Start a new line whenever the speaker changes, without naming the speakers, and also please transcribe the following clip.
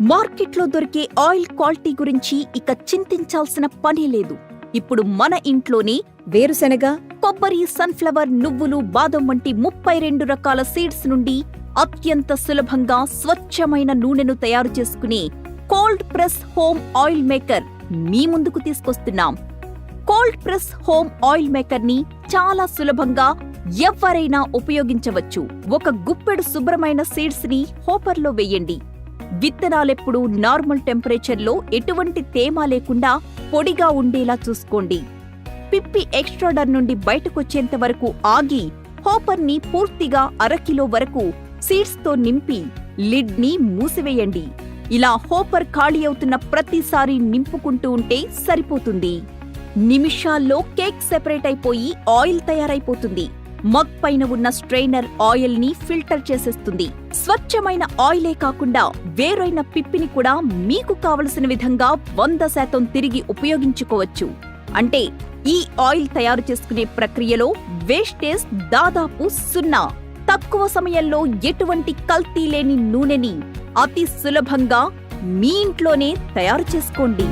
మార్కెట్లో దొరికే oil quality గురించి ఇక చింతించాల్సిన పని లేదు. ఇప్పుడు మన ఇంట్లోనే వేరుశెనగ, కొబ్బరి, సన్ఫ్లవర్, నువ్వులు, బాదం వంటి 32 రకాల సీడ్స్ నుండి అత్యంత సులభంగా స్వచ్ఛమైన నూనెను తయారు చేసుకునే cold press home oil maker మీ ముందుకు తీసుకొస్తున్నాం. Cold press home oil maker ని చాలా సులభంగా ఎవరైనా ఉపయోగించవచ్చు. ఒక గుప్పెడు శుభ్రమైన సీడ్స్ ని హోపర్లో వేయండి. విత్తనాలెప్పుడు నార్మల్ టెంపరేచర్లో ఎటువంటి తేమ లేకుండా పొడిగా ఉండేలా చూసుకోండి. పిప్పి ఎక్స్ట్రాడర్ నుండి బయటకొచ్చేంత వరకు ఆగి హోపర్ని పూర్తిగా 1/2 కిలో వరకు సీడ్స్తో నింపి లిడ్ ని మూసివేయండి. ఇలా హోపర్ ఖాళీ అవుతున్న ప్రతిసారి నింపుకుంటూ ఉంటే సరిపోతుంది. నిమిషాల్లో కేక్ సెపరేట్ అయిపోయి ఆయిల్ తయారైపోతుంది. మగ్ పైన ఉన్న స్ట్రెయినర్ ఆయిల్ ని ఫిల్టర్ చేసేస్తుంది. స్వచ్ఛమైన ఆయిలే కాకుండా వేరైన పిప్పిని కూడా మీకు కావలసిన విధంగా 100% తిరిగి ఉపయోగించుకోవచ్చు. అంటే ఈ ఆయిల్ తయారు చేసుకునే ప్రక్రియలో వేస్టేజ్ దాదాపు 0. తక్కువ సమయంలో ఎటువంటి కల్తీ లేని నూనెని అతి సులభంగా మీ ఇంట్లోనే తయారు చేసుకోండి.